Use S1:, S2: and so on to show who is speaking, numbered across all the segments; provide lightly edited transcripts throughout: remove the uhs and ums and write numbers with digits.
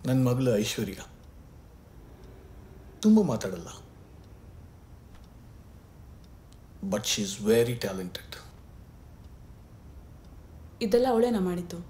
S1: ನನ್ನ ಮಗಳು ಐಶ್ವರ್ಯ ತುಂಬ ಮಾತಾಡಲ್ಲ, but she is very talented.
S2: ಇದೆಲ್ಲ ಅವಳೇನ ಮಾಡಿದ್ದು?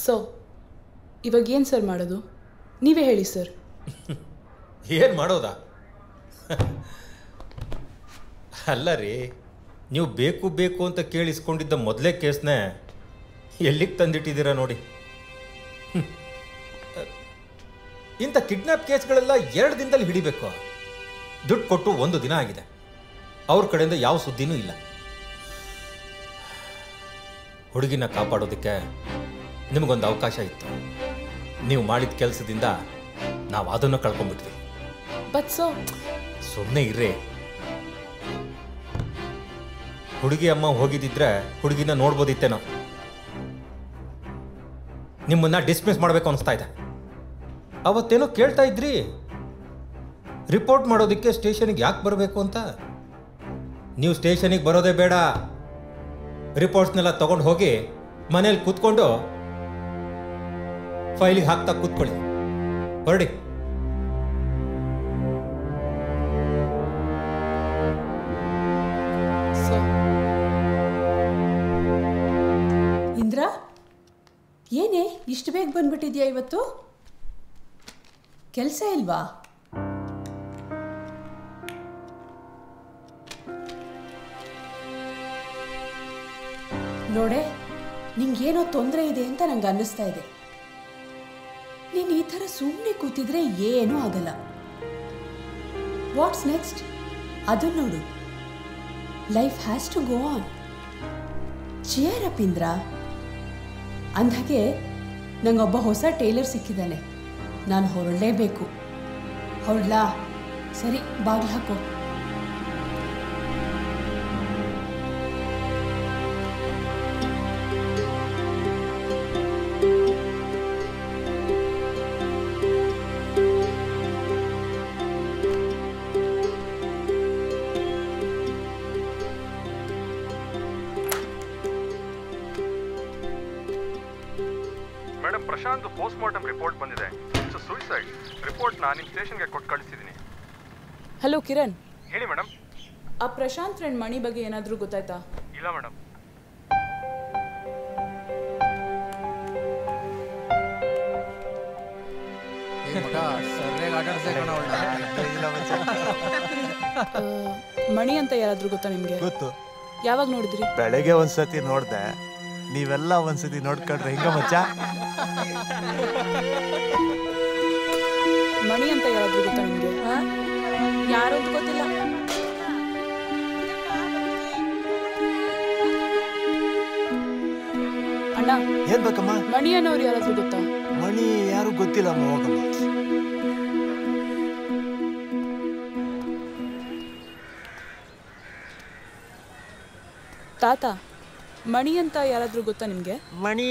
S2: ಸೊ ಇವಾಗ ಏನು ಸರ್ ಮಾಡೋದು? ನೀವೇ ಹೇಳಿ ಸರ್.
S3: ಏನು ಮಾಡೋದಾ? ಅಲ್ಲ ರೀ, ನೀವು ಬೇಕು ಬೇಕು ಅಂತ ಕೇಳಿಸ್ಕೊಂಡಿದ್ದ ಮೊದಲೇ ಕೇಸ್ನೇ ಎಲ್ಲಿಗೆ ತಂದಿಟ್ಟಿದ್ದೀರಾ ನೋಡಿ. ಇಂಥ ಕಿಡ್ನ್ಯಾಪ್ ಕೇಸ್ಗಳೆಲ್ಲ 2 ದಿನದಲ್ಲಿ ಹಿಡಿಬೇಕು. ದುಡ್ಡು ಕೊಟ್ಟು 1 ದಿನ ಆಗಿದೆ. ಅವ್ರ ಕಡೆಯಿಂದ ಯಾವ ಸುದ್ದಿನೂ ಇಲ್ಲ. ಹುಡುಗಿನ ಕಾಪಾಡೋದಕ್ಕೆ ನಿಮಗೊಂದು ಅವಕಾಶ ಇತ್ತು. ನೀವು ಮಾಡಿದ ಕೆಲಸದಿಂದ ನಾವು ಅದನ್ನು ಕಳ್ಕೊಂಡ್ಬಿಟ್ವಿ.
S2: ಬಟ್ ಸೊ
S3: ಸುಮ್ಮನೆ ಇರ್ರಿ. ಹುಡುಗಿ ಅಮ್ಮ ಹೋಗಿದ್ದಿದ್ರೆ ಹುಡುಗಿನ ನೋಡ್ಬೋದಿತ್ತೇನೋ. ನಿಮ್ಮನ್ನ ಡಿಸ್ಮಿಸ್ ಮಾಡಬೇಕು ಅನಿಸ್ತಾ ಇದೆ. ಅವತ್ತೇನೋ ಕೇಳ್ತಾ ಇದ್ರಿ ರಿಪೋರ್ಟ್ ಮಾಡೋದಕ್ಕೆ ಸ್ಟೇಷನಿಗೆ ಯಾಕೆ ಬರಬೇಕು ಅಂತ. ನೀವು ಸ್ಟೇಷನಿಗೆ ಬರೋದೇ ಬೇಡ. ರಿಪೋರ್ಟ್ಸ್ನೆಲ್ಲ ತಗೊಂಡು ಹೋಗಿ ಮನೇಲಿ ಕೂತ್ಕೊಂಡು ಫೈಲಿಗೆ ಹಾಕ್ತಾ ಕೂತ್ಕೊಳ್ಳಿ. ಹೊರಡಿ.
S4: ಇಂದ್ರ, ಏನೇ ಇಷ್ಟು ಬೇಗ ಬಂದ್ಬಿಟ್ಟಿದ್ಯಾ ಇವತ್ತು? ಕೆಲಸ ಇಲ್ವಾ? ನೋಡೆ, ನಿಂಗೇನೋ ತೊಂದರೆ ಇದೆ ಅಂತ ನಂಗೆ ಅನ್ನಿಸ್ತಾ ಇದೆ. ನೀನು ಈ ಥರ ಸುಮ್ಮನೆ ಕೂತಿದ್ರೆ ಏನೂ ಆಗಲ್ಲ. What's next? ಅದನ್ನು ನೋಡು. Life has to go on. Cheer up Indra. ಅಂದಾಗೆ ನಂಗೊಬ್ಬ ಹೊಸ ಟೈಲರ್ ಸಿಕ್ಕಿದ್ದಾನೆ. ನಾನು ಹೊರಡಲೇಬೇಕು. ಹೊರಡ್ಲಾ? ಸರಿ, ಬಾಗಿಲು ಹಾಕೋ.
S5: Madam, Prashanth post mortem report ಬಂದಿದೆ. It's suicide report. ನಾನು ನಿಮ್ಮ ಸ್ಟೇಷನ್ಗೆ ಕೊಟ್ಟು ಕಳಿಸಿದ್ದೀನಿ.
S2: ಹಲೋ ಕಿರಣ್.
S5: ಹೇಳಿ ಮೇಡಮ್.
S2: ಆ ಪ್ರಶಾಂತ್ ಫ್ರೆಂಡ್ ಮಣಿ ಬಗ್ಗೆ ಏನಾದರೂ ಗೊತ್ತಾಯ್ತಾ?
S5: ಇಲ್ಲ ಮೇಡಮ್.
S2: ಮಣಿ ಅಂತ ಯಾರಾದ್ರೂ ಗೊತ್ತಾ ನಿಮ್ಗೆ?
S6: ಗೊತ್ತು.
S2: ಯಾವಾಗ ನೋಡಿದ್ರಿ?
S6: ಬೆಳಗ್ಗೆ ಒಂದ್ಸತಿ ನೋಡ್ದೆ. ನೀವೆಲ್ಲ ಒಂದ್ಸತಿ ನೋಡ್ಕೊಂಡ್ರೆ ಹಿಂಗ ಮಚ್ಚ.
S2: ಮಣಿ ಅಂತ ಯಾರಾದ್ರೂ ಗೊತ್ತಾ ನಿಮ್ಗೆ? ಯಾರು ಅಂತ ಗೊತ್ತಿಲ್ಲ. ಅಣ್ಣ,
S6: ಏನ್ ಬೇಕಮ್ಮ?
S2: ಮಣಿ ಅನ್ನೋರು ಯಾರಾದ್ರೂ ಗೊತ್ತಾ?
S6: ಮಣಿ ಯಾರು ಗೊತ್ತಿಲ್ಲ ಅಮ್ಮ. ಹೋಗಮ್ಮ.
S2: ತಾತ, ಮಣಿ ಅಂತ ಯಾರಾದ್ರೂ ಗೊತ್ತಾ ನಿಮ್ಗೆ?
S7: ಮಣಿ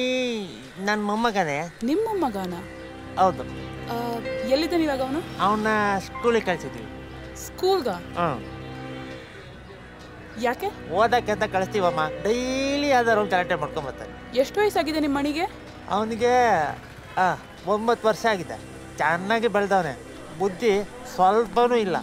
S7: ನನ್ನ ಮೊಮ್ಮಗನೇ.
S2: ನಿಮ್ಮ ಮಗನ?
S7: ಹೌದು.
S2: ಎಲ್ಲಿದ್ದಾನೆ ಇವಾಗ ಅವನು?
S7: ಅವನ್ನ ಸ್ಕೂಲಿಗೆ ಕಳ್ಸಿದ್ವಿ.
S2: ಸ್ಕೂಲ್ಗ? ಯಾಕೆ?
S7: ಓದಕ್ಕೆ ಅಂತ ಕಳಿಸ್ತೀವಮ್ಮ. ಡೈಲಿ ಯಾವ್ದಾರು ಒಂದು ಕರೆಕ್ಟಾಗಿ ಮಾಡ್ಕೊಂಬರ್ತಾನೆ.
S2: ಎಷ್ಟು ವಯಸ್ಸಾಗಿದೆ ನಿಮ್ಮ ಮಣಿಗೆ?
S7: ಅವನಿಗೆ 9 ವರ್ಷ ಆಗಿದೆ. ಚೆನ್ನಾಗಿ ಬೆಳೆದವನೆ, ಬುದ್ಧಿ ಸ್ವಲ್ಪನೂ ಇಲ್ಲ.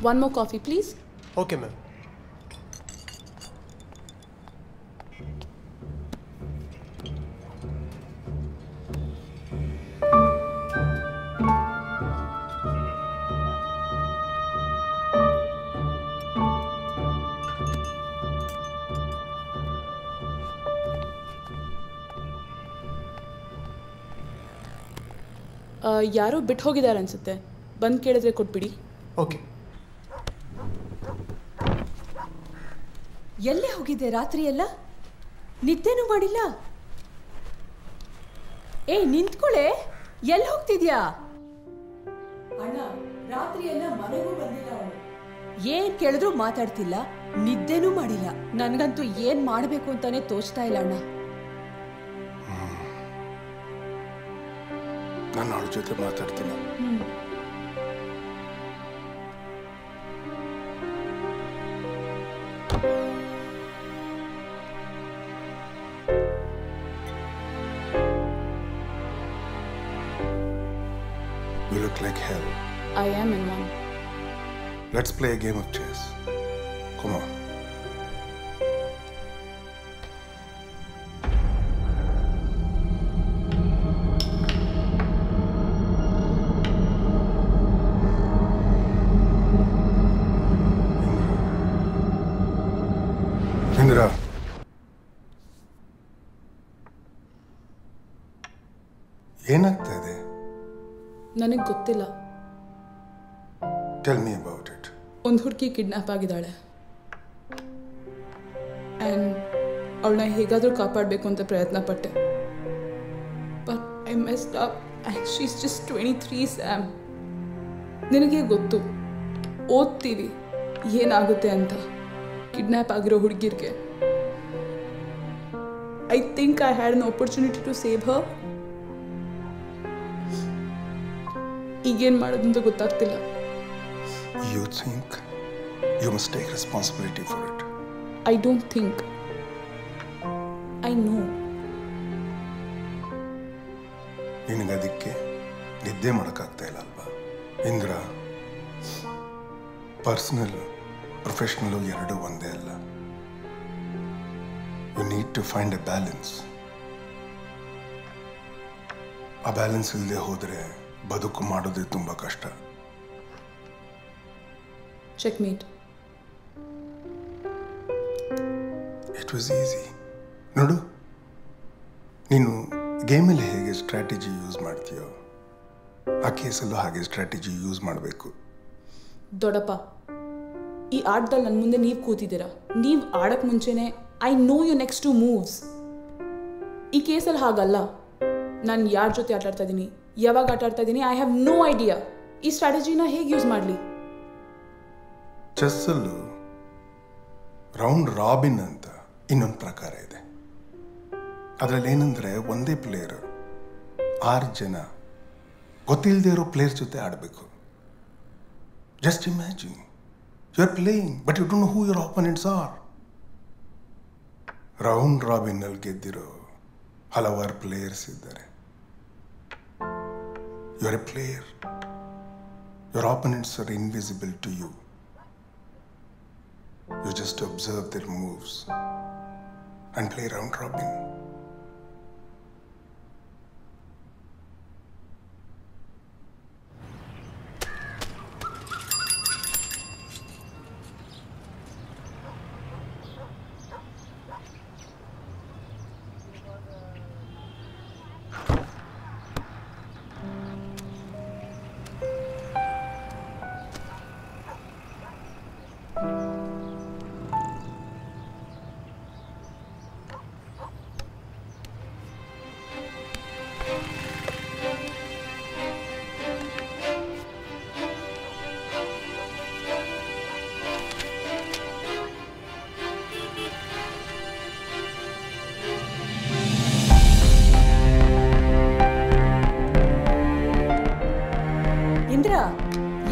S2: One more coffee, please.
S8: Okay, ma'am.
S2: ಯಾರೋ ಬಿಟ್ಟು ಹೋಗಿದ್ದಾರೆ ಅನ್ಸುತ್ತೆ. ಬಂದು ಕೇಳಿದ್ರೆ ಕೊಟ್ಬಿಡಿ.
S8: ಓಕೆ.
S4: ಎಲ್ಲೇ ಹೋಗಿದ್ದೆ ರಾತ್ರಿ ಎಲ್ಲ? ನಿದ್ದೆನೂ ಮಾಡಿಲ್ಲ? ನಿಂತ್ಕೊಳ್ಳೆ, ಎಲ್ಲಿ ಹೋಗ್ತಿದ್ಯಾ? ಅಣ್ಣ, ರಾತ್ರಿ ಎಲ್ಲ ಮನೆಗೂ ಬಂದಿಲ್ಲ ಅವಳು. ಏನ್ ಕೇಳಿದ್ರು ಮಾತಾಡ್ತಿಲ್ಲ, ನಿದ್ದೆನೂ ಮಾಡಿಲ್ಲ. ನನ್ಗಂತೂ ಏನ್ ಮಾಡ್ಬೇಕು ಅಂತಾನೆ ತೋಚ್ತಾ ಇಲ್ಲ ಅಣ್ಣ.
S1: ನಾನು ಅವಳ ಜೊತೆ ಮಾತಾಡ್ತೀನಿ. You look like hell.
S2: I am in one.
S1: Let's play a game of chess. Come on. Indra. ಏನಾಗ್ತಾ ಇದೆ?
S2: ನನಗೆ ಗೊತ್ತಿಲ್ಲ.
S1: Tell me about it.
S2: ಒಂದು ಹುಡುಗಿ ಕಿಡ್ನಾಪ್ ಆಗಿದ್ದಾಳೆ. ಆ್ಯಂಡ್ ಅವಳನ್ನ ಹೇಗಾದರೂ ಕಾಪಾಡಬೇಕು ಅಂತ ಪ್ರಯತ್ನ ಪಟ್ಟೆ. But I messed up and she is just 23 Sam. ನಿನಗೆ ಗೊತ್ತು, ಓದ್ತೀವಿ ಏನಾಗುತ್ತೆ ಅಂತ ಕಿಡ್ನಾಪ್ ಆಗಿರೋ ಹುಡುಗಿರಿಗೆ. I think I had an opportunity to save her. ಈಗೇನು ಮಾಡೋದು ಅಂತ ಗೊತ್ತಾಗ್ತಿಲ್ಲ.
S1: You think you must take responsibility for it?
S2: I don't think. I know.
S1: ನಿನಗದಕ್ಕೆ ನಿದ್ದೆ ಮಾಡೋಕ್ಕಾಗ್ತಾ ಇಲ್ಲ ಅಲ್ವಾ? ಇಂದ್ರ, ಪರ್ಸನಲ್ ಪ್ರೊಫೆಷ್ನಲು ಎರಡು ಒಂದೇ ಅಲ್ಲ. You need to find a balance. ಆ ಬ್ಯಾಲೆನ್ಸ್ ಇಲ್ಲದೆ ಹೋದರೆ ಬದುಕು ಮಾಡೋದೇ ತುಂಬ ಕಷ್ಟ.
S2: Checkmate.
S1: It was easy. ನೋಡು, ನೀನು ಗೇಮಲ್ಲಿ ಹೇಗೆ ಸ್ಟ್ರಾಟಜಿ ಯೂಸ್ ಮಾಡ್ತೀಯೋ ಆ ಕೇಸಲ್ಲೂ ಹಾಗೆ ಸ್ಟ್ರಾಟಜಿ ಯೂಸ್ ಮಾಡಬೇಕು.
S2: ದೊಡ್ಡಪ್ಪ, ಈ ಆಟದಲ್ಲಿ ನನ್ನ ಮುಂದೆ ನೀವು ಕೂತಿದ್ದೀರಾ. ನೀವು ಆಡೋಕ್ಕೆ ಮುಂಚೆನೇ I know you next two moves. ಈ ಕೇಸಲ್ಲಿ ಹಾಗಲ್ಲ. ನಾನು ಯಾರ ಜೊತೆ ಆಟಾಡ್ತಾ ಇದ್ದೀನಿ, ಯಾವಾಗ ಆಟಾಡ್ತಾ ಇದ್ದೀನಿ, ಐ ಹ್ಯಾವ್ ನೋ ಐಡಿಯಾ. ಈ ಸ್ಟ್ರಾಟಜಿನ ಹೇಗೆ ಯೂಸ್ ಮಾಡಲಿ?
S1: ಚೆಸ್ಸಲ್ಲೂ ರೌಂಡ್ ರಾಬಿನ್ ಅಂತ ಇನ್ನೊಂದು ಪ್ರಕಾರ ಇದೆ. ಅದರಲ್ಲಿ ಏನಂದರೆ ಒಂದೇ ಪ್ಲೇಯರ್ 6 ಜನ ಗೊತ್ತಿಲ್ಲದೆ ಇರೋ ಪ್ಲೇಯರ್ ಜೊತೆ ಆಡಬೇಕು. Just imagine, you are playing but you don't know who your opponents are. Round ರಾಬಿನ್ನಲ್ಲಿ ಗೆದ್ದಿರೋ ಹಲವಾರು ಪ್ಲೇಯರ್ಸ್ ಇದ್ದಾರೆ. You are a player, your opponents are invisible to you. You just observe their moves and play round robin.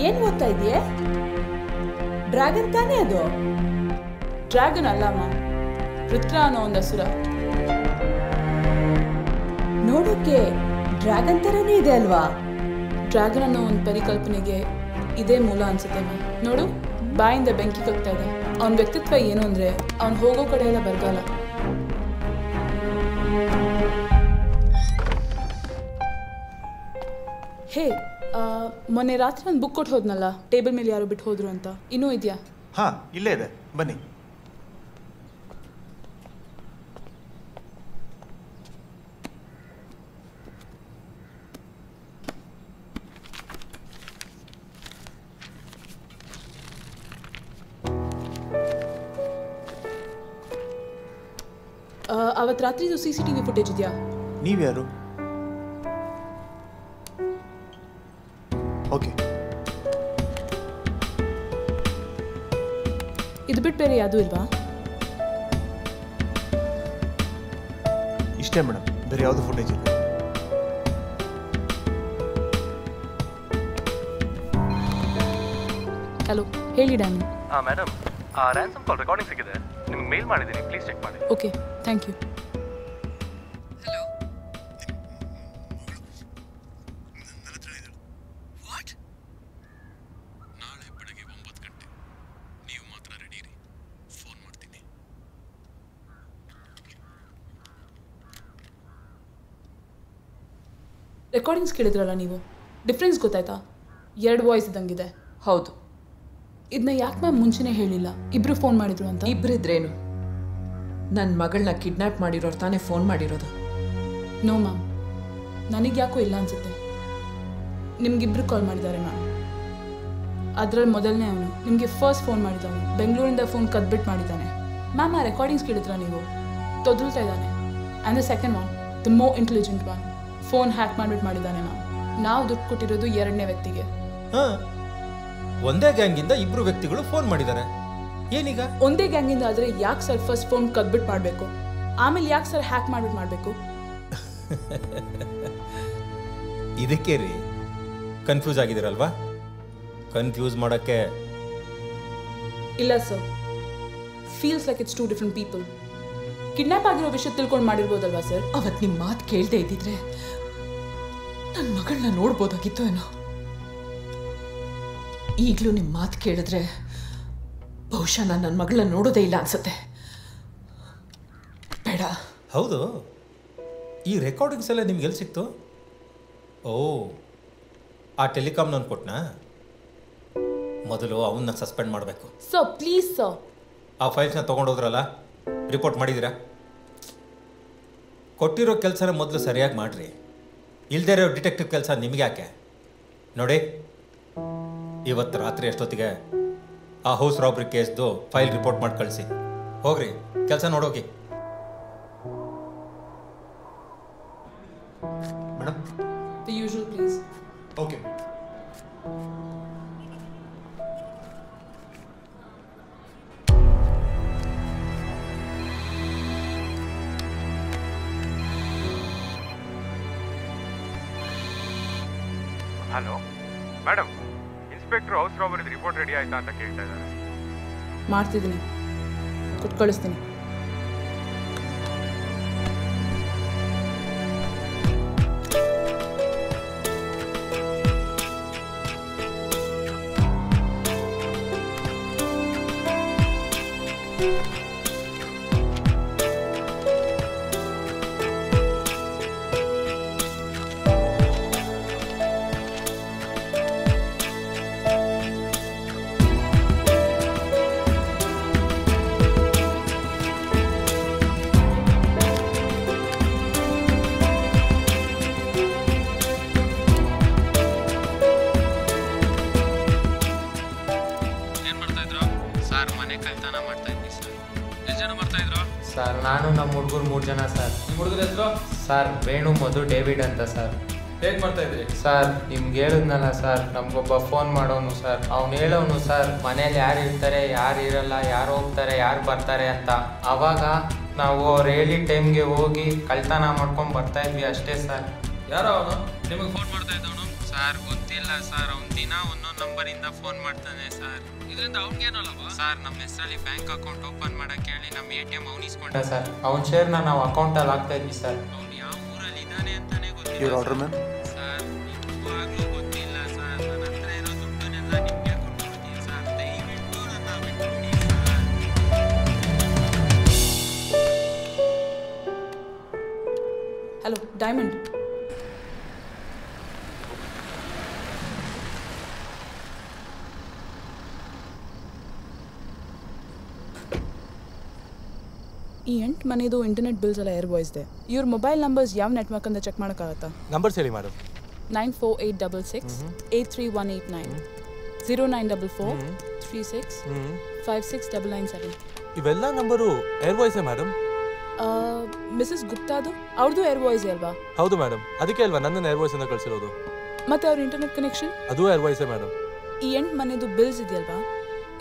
S4: ಏನ್ ಓದ್ತಾ ಇದೆಯೇ? Dragon ತಾನೇ ಅದು?
S2: Dragon ಅಲ್ಲಮ್ಮ, ವೃತ್ರ ಅನ್ನೋ ಒಂದು ಅಸುರ.
S4: ನೋಡೋಕೆ ಡ್ರ್ಯಾಗನ್ ತರನೇ ಇದೆ ಅಲ್ವಾ?
S2: ಡ್ರ್ಯಾಗನ್ ಅನ್ನೋ ಒಂದು ಪರಿಕಲ್ಪನೆಗೆ ಇದೇ ಮೂಲ ಅನ್ಸುತ್ತೆ ಮ್ಯಾಮ್. ನೋಡು, ಬಾಯಿಂದ ಬೆಂಕಿ ಕಗ್ತಾ ಇದೆ. ಅವನ ವ್ಯಕ್ತಿತ್ವ ಏನು ಅಂದರೆ ಅವ್ನು ಹೋಗೋ ಕಡೆ ಎಲ್ಲ ಬರಗಾಲ. ಹೇ, ಮೊನ್ನೆ ರಾತ್ರಿ ಒಂದು ಬುಕ್ ಕೊಟ್ಟು ಹೋದ್ನಲ್ಲ, ಟೇಬಲ್ ಮೇಲೆ ಯಾರು ಬಿಟ್ಟು ಹೋದ್ರು ಅಂತ, ಇನ್ನೂ ಇದೆಯಾ?
S6: ಹಾಂ, ಇಲ್ಲೇ ಇದೆ, ಬನ್ನಿ.
S2: ಅವತ್ತು ರಾತ್ರಿದು CCTV ಫುಟೇಜ್ ಇದೆಯಾ?
S6: ನೀವ್ಯಾರು? ಓಕೆ,
S2: ಇದು ಬಿಟ್ಟು ಬೇರೆ ಯಾವುದೂ ಇಲ್ವಾ?
S6: ಇಷ್ಟೇ ಮೇಡಮ್, ಬೇರೆ ಯಾವುದು ಫುಟೇಜ್ ಇಲ್ಲ.
S2: ಹಲೋ, ಹೇಳಿ Danny.
S5: Madam, ransom call recording ಸಿಗಿದೆ, ನಿಮ್ಗೆ ಮೇಲ್ ಮಾಡಿದ್ದೀನಿ, ಪ್ಲೀಸ್ ಚೆಕ್ ಮಾಡಿ.
S2: Okay, thank you. ರೆಕಾರ್ಡಿಂಗ್ಸ್ ಕೇಳಿದ್ರಲ್ಲ ನೀವು, ಡಿಫ್ರೆನ್ಸ್ ಗೊತ್ತಾಯ್ತಾ? 2 ವಾಯ್ಸ್ ಇದ್ದಂಗಿದೆ.
S8: ಹೌದು.
S2: ಇದನ್ನ ಯಾಕೆ ಮ್ಯಾಮ್ ಮುಂಚೆನೇ ಹೇಳಿಲ್ಲ? ಇಬ್ರು ಫೋನ್ ಮಾಡಿದ್ರು ಅಂತ.
S8: ಇಬ್ಬರಿದ್ರೇನು? ನನ್ನ ಮಗಳನ್ನ ಕಿಡ್ನ್ಯಾಪ್ ಮಾಡಿರೋರು ತಾನೇ ಫೋನ್ ಮಾಡಿರೋದು.
S2: ನೋ ಮ್ಯಾಮ್, ನನಗೆ ಯಾಕೋ ಇಲ್ಲ ಅನ್ಸುತ್ತೆ. ನಿಮ್ಗಿಬ್ರು ಕಾಲ್ ಮಾಡಿದ್ದಾರೆ ಮ್ಯಾಮ್. ಅದರಲ್ಲಿ ಮೊದಲನೇ ಅವನು ನಿಮಗೆ ಫಸ್ಟ್ ಫೋನ್ ಮಾಡಿದ್ದಾನೆ, ಬೆಂಗಳೂರಿಂದ ಫೋನ್ ಕದ್ಬಿಟ್ಟು ಮಾಡಿದ್ದಾನೆ. ಮ್ಯಾಮ್, ಆ ರೆಕಾರ್ಡಿಂಗ್ಸ್ ಕೇಳಿದ್ರ ನೀವು? ತೊದಲ್ತಾ ಇದ್ದಾನೆ. And the second one, the more intelligent one, phone hack ಮಾಡಿಬಿಟ್ಟು ಮಾಡಿದ್ದಾನೆ ಮ್ಯಾಮ್. ನಾವು ದುಡ್ಡು ಕೊಟ್ಟಿರೋದು 2ನೇ ವ್ಯಕ್ತಿಗೆ.
S3: ಒಂದೇ ಗ್ಯಾಂಗಿಂದ 2 ವ್ಯಕ್ತಿಗಳು ಫೋನ್ ಮಾಡಿದ್ದಾರೆ. ಏನೀಗ?
S2: ಒಂದೇ ಗ್ಯಾಂಗಿಂದ ಆದರೆ ಯಾಕೆ ಸರ್ ಫಸ್ಟ್ ಫೋನ್ ಕದ್ಬಿಟ್ಟು ಮಾಡಬೇಕು, ಆಮೇಲೆ ಯಾಕೆ ಸರ್ ಹ್ಯಾಕ್ ಮಾಡಿಬಿಟ್ಟು ಮಾಡಬೇಕು?
S3: ಇದಕ್ಕೆ ರೀ ಕನ್ಫ್ಯೂಸ್ ಆಗಿದ್ದೀರಲ್ವಾ? ಕನ್ಫ್ಯೂಸ್ ಮಾಡೋಕ್ಕೆ
S2: ಇಲ್ಲ sir, feels like it's 2 different people. Kidnap ಆಗಿರೋ ವಿಷಯ ತಿಳ್ಕೊಂಡು ಮಾಡಿರ್ಬೋದಲ್ವಾ ಸರ್?
S8: ಅವತ್ತು ನಿಮ್ಮ ಮಾತು ಕೇಳದೆ ಇದ್ದಿದ್ರೆ ನನ್ನ ಮಗಳನ್ನ ನೋಡ್ಬೋದಾಗಿತ್ತು ಏನೋ. ಈಗಲೂ ನಿಮ್ಮ ಮಾತು ಕೇಳಿದ್ರೆ ಬಹುಶಃ ನಾನು ನನ್ನ ಮಗಳನ್ನ ನೋಡೋದೇ ಇಲ್ಲ ಅನ್ಸುತ್ತೆ. ಬೇಡ.
S3: ಹೌದು, ಈ ರೆಕಾರ್ಡಿಂಗ್ಸ್ ಎಲ್ಲ ನಿಮ್ಗೆ ಎಲ್ಲಿ ಸಿಕ್ತು? ಓ, ಆ ಟೆಲಿಕಾಮ್ನವ್ನು ಕೊಟ್ನಾ? ಮೊದಲು ಅವನ್ನ ಸಸ್ಪೆಂಡ್ ಮಾಡಬೇಕು.
S2: Sir please sir.
S3: ಆ ಫೈಲ್ಸ್ನ ತೊಗೊಂಡೋದ್ರಲ್ಲ, ರಿಪೋರ್ಟ್ ಮಾಡಿದ್ದೀರಾ? ಕೊಟ್ಟಿರೋ ಕೆಲಸನ ಮೊದಲು ಸರಿಯಾಗಿ ಮಾಡಿರಿ. ಇಲ್ಲದೇ ಇರೋ ಡಿಟೆಕ್ಟಿವ್ ಕೆಲಸ ನಿಮಗೆ ಯಾಕೆ? ನೋಡಿ, ಇವತ್ತು ರಾತ್ರಿ ಎಷ್ಟೊತ್ತಿಗೆ ಆ ಹೌಸ್ ರಾಬ್ರಿ ಕೇಸ್ದು ಫೈಲ್ ರಿಪೋರ್ಟ್ ಮಾಡಿ ಕಳಿಸಿ. ಹೋಗ್ರಿ, ಕೆಲಸ ನೋಡೋಗಿ.
S6: Madam,
S2: the usual please.
S6: Okay.
S5: Hello madam, inspector house ರಾಬರಿದು ರಿಪೋರ್ಟ್ ರೆಡಿ ಆಯ್ತಾ ಅಂತ ಕೇಳ್ತಾ ಇದ್ದಾರೆ.
S2: ಮಾಡ್ತಿದ್ದೀನಿ, ಕೊಟ್ಟು ಕಳಿಸ್ತೀನಿ.
S9: ಸರ್ ನಾನು ನಮ್ಮ ಹುಡುಗರು 3 ಜನ ಸರ್.
S10: ನಿಮ್ಮ ಹುಡುಗರ ಹೆಸರು?
S9: ಸರ್ ವೇಣು, ಮಧು, ಡೇವಿಡ್ ಅಂತ ಸರ್.
S10: ಹೇಗೆ ಮಾಡ್ತಾ ಇದ್ರಿ?
S9: ಸರ್ ನಿಮ್ಗೆ ಹೇಳಿದ್ನಲ್ಲ ಸರ್, ನಮಗೊಬ್ಬ ಫೋನ್ ಮಾಡೋನು ಸರ್. ಅವ್ನು ಹೇಳೋನು ಸರ್ ಮನೇಲಿ ಯಾರು ಇರ್ತಾರೆ, ಯಾರು ಇರಲ್ಲ, ಯಾರು ಹೋಗ್ತಾರೆ, ಯಾರು ಬರ್ತಾರೆ ಅಂತ. ಆವಾಗ ನಾವು ಅವ್ರು ಹೇಳಿದ ಟೈಮ್ಗೆ ಹೋಗಿ ಕಳ್ತನ ಮಾಡ್ಕೊಂಡು ಬರ್ತಾ ಇದ್ವಿ ಅಷ್ಟೇ ಸರ್.
S10: ಯಾರೋ ಅವನು ನಿಮಗೆ ಫೋನ್ ಮಾಡ್ತಾ ಇದ್ದವನು?
S9: ಸರ್ ಗೊತ್ತಿಲ್ಲ ಸರ್, ಅವ್ನು ದಿನ ಒಂದೊಂದು ನಂಬರಿಂದ ಫೋನ್ ಮಾಡ್ತಾನೆ ಸರ್.
S10: ಇದರಿಂದ ಅವ್ನಿಗೇನಲ್ಲವ?
S9: ಸರ್ ನಮ್ಮ ಹೆಸರಲ್ಲಿ ಬ್ಯಾಂಕ್ ಅಕೌಂಟ್ ಓಪನ್ ಮಾಡಕ್ಕೆ ಹೇಳಿ ನಮ್ಮ ATM ಅವ್ನು ಇಸ್ಕೊಂಡ ಸರ್. ಅವ್ನ ಶೇರ್ನ ನಾವು ಅಕೌಂಟಲ್ಲಿ ಹಾಕ್ತಾ ಇದ್ವಿ ಸರ್. ಅವ್ನು ಯಾವ ಊರಲ್ಲಿ ಇದ್ದಾನೆ ಅಂತಾನೆ ಗೊತ್ತಿಲ್ಲ ಸರ್. ನಿಜವಾಗ್ಲೂ ಗೊತ್ತಿಲ್ಲ ಸರ್. ನನ್ನ ಹತ್ರ ಇರೋ ದುಡ್ಡನ್ನೆಲ್ಲ ನಿಮಗೆ ಕೊಟ್ಬಿಡ್ತೀನಿ ಸರ್. ದಯವಿಟ್ಟು ನನ್ನ ಬಿಟ್ಬಿಡಿ ಸರ್.
S2: ಹಲೋ ಡೈಮಂಡ್, ಈ 8 ಮನೆದು ಇಂಟರ್ನೆಟ್ ಬಿಲ್ಸ್ ಎಲ್ಲ ಏರ್ ವಾಯ್ಸ್ ಇದೆ. ಇವ್ರ ಮೊಬೈಲ್ ನಂಬರ್ಸ್ ಯಾವ ನೆಟ್ವರ್ಕ್ ಅಂತ ಚೆಕ್ ಮಾಡೋಕ್ಕಾಗತ್ತಾ?
S6: ನಂಬರ್ಸ್ ಹೇಳಿ ಮೇಡಮ್.
S2: 9486683189, 094436569997.
S6: ಇವೆಲ್ಲ ನಂಬರು ಏರ್ ವಾಯ್ಸೇ ಮೇಡಮ್?
S2: ಮಿಸಸ್ ಗುಪ್ತಾದು ಅವ್ರದ್ದು ಏರ್ ವಾಯ್ಸ್ ಅಲ್ವಾ?
S6: ಹೌದು ಮೇಡಮ್, ಅದಕ್ಕೆ ಅಲ್ವಾ ನನ್ನ ಏರ್ ವಾಯ್ಸ್ ಇಂದ ಕಳಿಸಿರೋದು.
S2: ಮತ್ತೆ ಅವ್ರ ಇಂಟರ್ನೆಟ್ ಕನೆಕ್ಷನ್?
S6: ಅದು ಏರ್ ವಾಯ್ಸೇ ಮೇಡಮ್.
S2: ಈ 8 ಮನೆದು ಬಿಲ್ಸ್ ಇದೆಯಲ್ವಾ,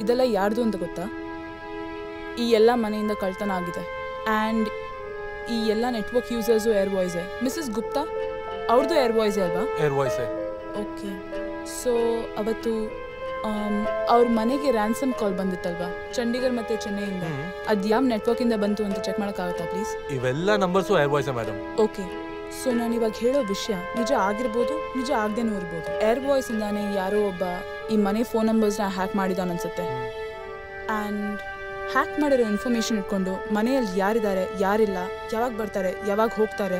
S2: ಇದೆಲ್ಲ ಯಾರ್ದು ಅಂತ ಗೊತ್ತಾ? ಈ ಎಲ್ಲ ಮನೆಯಿಂದ ಕಳ್ತನ ಆಗಿದೆ. ಆ್ಯಂಡ್ ಈ ಎಲ್ಲ ನೆಟ್ವರ್ಕ್ ಯೂಸರ್ಸು ಏರ್ ವಾಯ್ಸೇ. ಮಿಸಸ್ ಗುಪ್ತಾ ಅವ್ರದ್ದು ಏರ್ ವಾಯ್ಸೇ ಅಲ್ವಾ?
S6: ಏರ್ ವಾಯ್ಸೇ.
S2: ಓಕೆ, ಸೊ ಅವತ್ತು ಅವ್ರ ಮನೆಗೆ ರ್ಯಾನ್ಸಮ್ ಕಾಲ್ ಬಂದಿತ್ತಲ್ವಾ ಚಂಡೀಗಢ ಮತ್ತು ಚೆನ್ನೈಯಿಂದ, ಅದು ಯಾವ ನೆಟ್ವರ್ಕಿಂದ ಬಂತು ಅಂತ ಚೆಕ್ ಮಾಡೋಕ್ಕಾಗತ್ತಾ ಪ್ಲೀಸ್?
S6: ಇವೆಲ್ಲ ನಂಬರ್ಸು ಏರ್ ವಾಯ್ಸೇ ಮೇಡಮ್.
S2: ಓಕೆ, ಸೊ ನಾನು ಇವಾಗ ಹೇಳೋ ವಿಷಯ ನಿಜ ಆಗಿರ್ಬೋದು, ನಿಜ ಆಗದೇನೂ ಇರ್ಬೋದು. ಏರ್ ವಾಯ್ಸಿಂದಾನೇ ಯಾರೋ ಒಬ್ಬ ಈ ಮನೆ ಫೋನ್ ನಂಬರ್ಸ್ನ ಹ್ಯಾಕ್ ಮಾಡಿದಾನ ಅನ್ಸುತ್ತೆ. ಆ್ಯಂಡ್ ಹ್ಯಾಕ್ ಮಾಡಿರೋ ಇನ್ಫಾರ್ಮೇಷನ್ ಇಟ್ಕೊಂಡು ಮನೆಯಲ್ಲಿ ಯಾರಿದ್ದಾರೆ, ಯಾರಿಲ್ಲ, ಯಾವಾಗ ಬರ್ತಾರೆ, ಯಾವಾಗ ಹೋಗ್ತಾರೆ,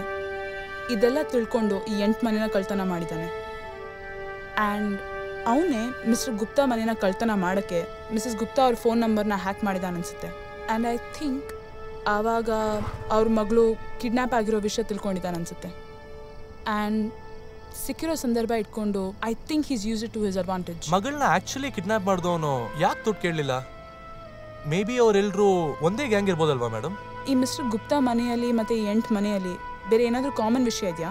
S2: ಇದೆಲ್ಲ ತಿಳ್ಕೊಂಡು ಈ 8 ಮನೆನ ಕಳ್ತನ ಮಾಡಿದ್ದಾನೆ. ಆ್ಯಂಡ್ ಅವನೇ ಮಿಸ್ಟರ್ ಗುಪ್ತಾ ಮನೆನ ಕಳ್ತನ ಮಾಡೋಕ್ಕೆ ಮಿಸಸ್ ಗುಪ್ತಾ ಅವ್ರ ಫೋನ್ ನಂಬರ್ನ ಹ್ಯಾಕ್ ಮಾಡಿದಾನ ಅನಿಸುತ್ತೆ. ಆ್ಯಂಡ್ ಐ ಥಿಂಕ್ ಆವಾಗ ಅವ್ರ ಮಗಳು ಕಿಡ್ನ್ಯಾಪ್ ಆಗಿರೋ ವಿಷಯ ತಿಳ್ಕೊಂಡಿದ್ದಾನೆ ಅನಿಸುತ್ತೆ. ಆ್ಯಂಡ್ ಸಿಕ್ಕಿರೋ ಸಂದರ್ಭ ಇಟ್ಕೊಂಡು I think is use it to his advantage.
S6: ಮಗಳನ್ನ ಆಕ್ಚುಲಿ ಕಿಡ್ನಾಪ್ ಮಾಡಿದವನು ಯಾಕೆ ದುಡ್ಡು ಕೇಳಲಿಲ್ಲ? ಮೇ ಬಿ ಅವರೆಲ್ಲರೂ ಒಂದೇ ಗ್ಯಾಂಗ್ ಇರ್ಬೋದಲ್ವಾ ಮೇಡಮ್?
S2: ಈ ಮಿಸ್ಟರ್ ಗುಪ್ತಾ ಮನೆಯಲ್ಲಿ ಮತ್ತು ಈ 8 ಮನೆಯಲ್ಲಿ ಬೇರೆ ಏನಾದರೂ ಕಾಮನ್ ವಿಷಯ ಇದೆಯಾ?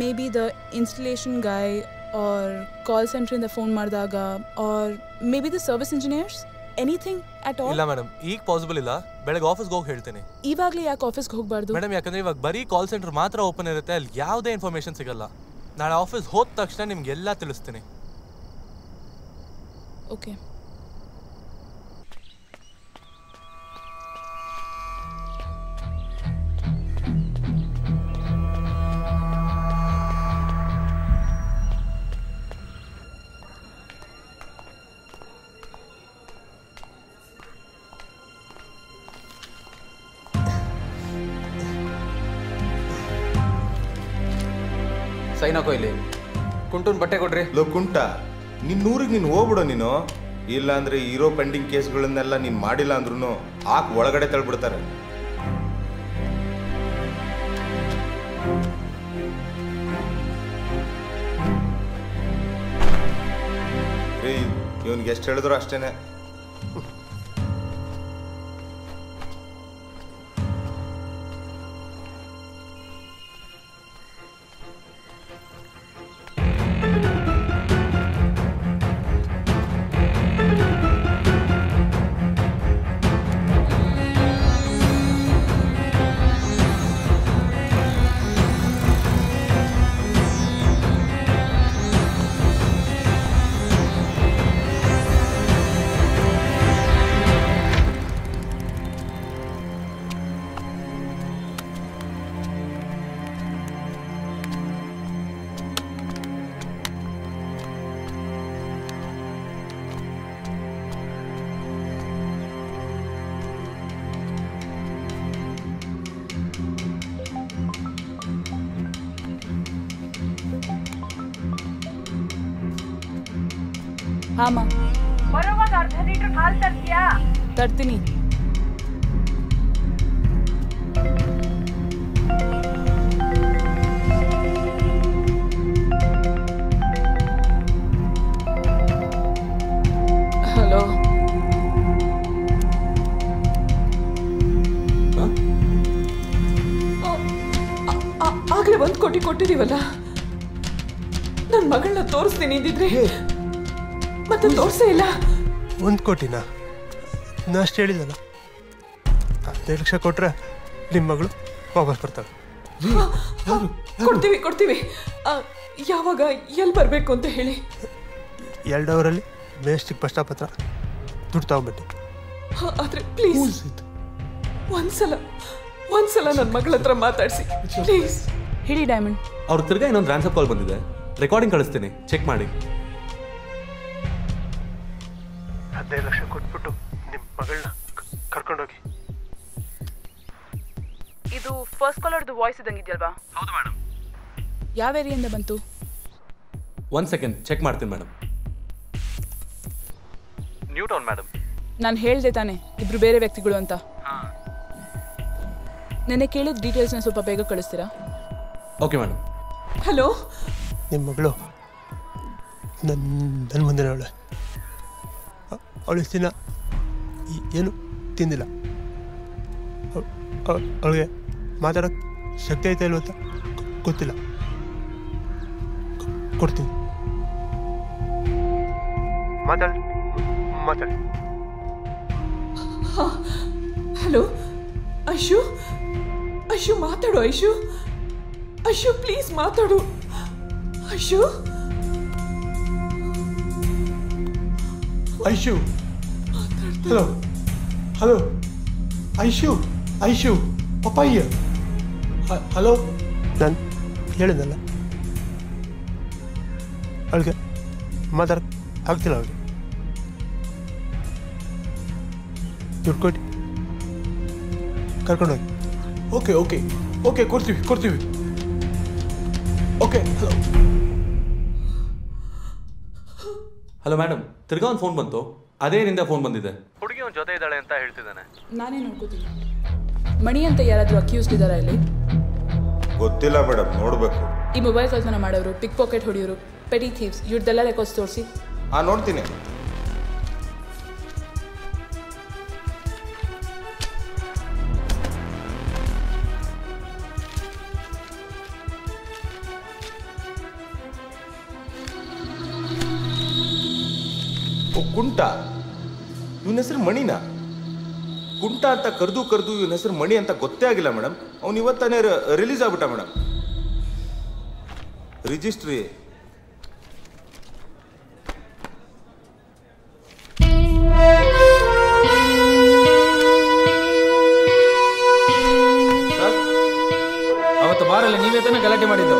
S2: Maybe the installation guy or call ಸೆಂಟ್ರಿಂದ ಫೋನ್ ಮಾಡಿದಾಗ or maybe the service engineers, anything at all?
S6: ಇಲ್ಲ ಮೇಡಮ್, ಈಗ ಪಾಸಿಬಲ್ ಇಲ್ಲ. ಬೆಳಗ್ಗೆ ಆಫೀಸ್ಗೆ ಹೋಗಿ ಹೇಳ್ತೇನೆ.
S2: ಇವಾಗಲೇ ಯಾಕೆ ಆಫೀಸ್ಗೆ ಹೋಗಬಾರ್ದು
S6: ಮೇಡಮ್? ಯಾಕಂದ್ರೆ ಇವಾಗ ಬರೀ ಕಾಲ್ ಸೆಂಟರ್ ಮಾತ್ರ ಓಪನ್ ಇರುತ್ತೆ, ಅಲ್ಲಿ ಯಾವುದೇ ಇನ್ಫಾರ್ಮೇಶನ್ ಸಿಗಲ್ಲ. ನಾಳೆ ಆಫೀಸ್ ಹೋದ ತಕ್ಷಣ ನಿಮ್ಗೆಲ್ಲ ತಿಳಿಸ್ತೀನಿ.
S2: ಓಕೆ.
S10: ಸೈನಾಕೋ ಇಲ್ಲಿ ಕುಂಟೂನ್ ಬಟ್ಟೆ ಕೊಡ್ರಿ.
S11: ಲೋ ಕುಂಟ, ನಿನ್ನೂರಿಗೆ ನೀನು ಹೋಗ್ಬಿಡು ನೀನು. ಇಲ್ಲ ಅಂದ್ರೆ ಇರೋ ಪೆಂಡಿಂಗ್ ಕೇಸ್ಗಳನ್ನೆಲ್ಲ ನೀನು ಮಾಡಿಲ್ಲ ಅಂದ್ರೂ ಹಾಕಿ ಒಳಗಡೆ ತಳ್ಬಿಡ್ತಾರೆ. ರೀ, ಇವನ್ಗೆ ಎಷ್ಟು ಹೇಳಿದ್ರು ಅಷ್ಟೇನೆ.
S2: ಹಾಂ ಮಾ.
S12: ಬರೋವಾಗ ಅರ್ಧ ಲೀಟರ್ ಹಾಲು ತರ್ತೀಯಾ?
S2: ತರ್ತೀನಿ. ಹಲೋ.
S8: ಆಗ್ಲೇ 1 ಕೋಟಿ ಕೊಟ್ಟಿದೀವಲ್ಲ, ನನ್ನ ಮಗಳನ್ನ ತೋರಿಸ್ತೀನಿ ಅಂದಿದ್ರೆ ಮತ್ತೆ ತೋರಿಸೇ ಇಲ್ಲ.
S13: 1 ಕೋಟಿನಾ? ನಾ ಅಷ್ಟು ಹೇಳಿದಲ್ಲ. 15 ಲಕ್ಷ ಕೊಟ್ರೆ ನಿಮ್ಮ ಮಗಳು ವಾಪಸ್ ಬರ್ತಾಳೆ.
S8: ಕೊಡ್ತೀವಿ. ಯಾವಾಗ ಎಲ್ಲಿ ಬರಬೇಕು ಅಂತ ಹೇಳಿ.
S13: 2 ಅವರಲ್ಲಿ ಮೇಸ್ಟಿಗೆ ಪತ್ರ ದುಡ್ಡು ತಗೊಂಡ್ಬಿಟ್ಟು.
S8: ಆದ್ರೆ ಪ್ಲೀಸ್ ಒಂದ್ಸಲ ನನ್ನ ಮಗಳ ಹತ್ರ ಮಾತಾಡಿಸಿ ಪ್ಲೀಸ್.
S2: ಹೇಳಿ ಡೈಮಂಡ್.
S6: ಅವ್ರು ತಿರ್ಗಾ ಇನ್ನೊಂದು ಟ್ರಾನ್ಸ್ಫರ್ ಕಾಲ್ ಬಂದಿದೆ, ರೆಕಾರ್ಡಿಂಗ್ ಕಳಿಸ್ತೀನಿ, ಚೆಕ್ ಮಾಡಿ.
S13: 15 ಲಕ್ಷ ಕೊಟ್ಬಿಟ್ಟು ನಿಮ್ಮ ಮಗಳನ್ನ ಕರ್ಕೊಂಡೋಗಿ.
S2: ಇದು ಫಸ್ಟ್ ಕಾಲರ್ದು ವಾಯ್ಸ್ ಇದ್ದಂಗಿದೆಯಲ್ವಾ?
S6: ಹೌದು ಮೇಡಮ್.
S2: ಯಾವ ಏರಿಯಿಂದ ಬಂತು?
S6: 1 ಸೆಕೆಂಡ್ ಚೆಕ್ ಮಾಡ್ತೀನಿ ಮೇಡಮ್. New town madam.
S2: ನಾನು ಹೇಳ್ದೆ ತಾನೆ ಇಬ್ರು ಬೇರೆ ವ್ಯಕ್ತಿಗಳು ಅಂತ. ನೆನ್ನೆ ಕೇಳಿದ ಡೀಟೇಲ್ಸ್ನ ಸ್ವಲ್ಪ ಬೇಗ ಕಳಿಸ್ತೀರಾ?
S6: Okay madam.
S8: ಹಲೋ.
S13: ನಿಮ್ಮ ಮಗಳು ನನ್ನ ಮುಂದೆ ಅವಳೆ. ಅವಳು ಇಷ್ಟು ದಿನ ಏನು ತಿಂದಿಲ್ಲ. ಅವಳಿಗೆ ಮಾತಾಡೋಕ್ಕೆ ಶಕ್ತಿ ಐತೆ ಇಲ್ವ ಅಂತ ಗೊತ್ತಿಲ್ಲ. ಕೊಡ್ತೀನಿ, ಮಾತಾಡಿ.
S8: ಹಲೋ ಐಶು ಮಾತಾಡು. ಐಶು ಪ್ಲೀಸ್ ಮಾತಾಡು. ಐಶು
S13: ಹಲೋ ಐಶು ಪಪ್ಪಾಯ್ಯ. ಹಲೋ. ನಾನು ಹೇಳಿದ್ನಲ್ಲ ಅವಳಿಗೆ ಮಾತಾಡಕ್ಕೆ ಆಗ್ತಿಲ್ಲ. ಅವಳಿಗೆ ದುಡ್ಡು ಕೊಟ್ಟು ಕರ್ಕೊಂಡೋಗಿ. ಓಕೆ ಕೊಡ್ತೀವಿ. ಓಕೆ.
S6: ಹಲೋ ಮೇಡಮ್, ತಿರ್ಗಾ ಒಂದು ಫೋನ್ ಬಂತು. ಅದೇನಿಂದ ಫೋನ್ ಬಂದಿದೆ. ಹುಡುಗಿ ಒಂದು ಜೊತೆ ಇದ್ದಾಳೆ ಅಂತ ಹೇಳ್ತಿದ್ದಾನೆ.
S2: ನಾನೇ ನೋಡ್ಕೋತೀನಿ. ಮಣಿ ಅಂತ ಯಾರಾದರೂ ಅಕ್ಯೂಸ್ಡ್ ಇದ್ದಾರಾ ಇಲ್ಲಿ?
S11: ಗೊತ್ತಿಲ್ಲ ಮೇಡಮ್, ನೋಡಬೇಕು.
S2: ಈ ಮೊಬೈಲ್ ಕಳ್ತನ ಮಾಡೋರು, ಪಿಕ್ ಪಾಕೆಟ್ ಹೊಡೆಯೋರು, ಪೆಟಿ ಥೀವ್ಸ್, ಇವ್ರದ್ದೆಲ್ಲ ರೆಕಾರ್ಡ್ಸ್ ತೋರಿಸಿ.
S11: ನೋಡ್ತೀನಿ. ಕುಂಟ, ಇವನ ಹೆಸರು ಮಣಿನಾ? ಕುಂಟ ಅಂತ ಕರೆದು ಇವನ ಹೆಸರು ಮಣಿ ಅಂತ ಗೊತ್ತೇ ಆಗಿಲ್ಲ ಮೇಡಮ್. ಅವ್ನು ಇವತ್ತಾನೆ ರಿಲೀಸ್ ಆಗ್ಬಿಟ್ಟ ಮೇಡಮ್. ರಿಜಿಸ್ಟ್ರಿ
S10: ಅವತ್ತು ಬಾರಲ್ಲಿ ನೀವೇ ತಾನೇ ಗಲಾಟೆ ಮಾಡಿದ್ದು.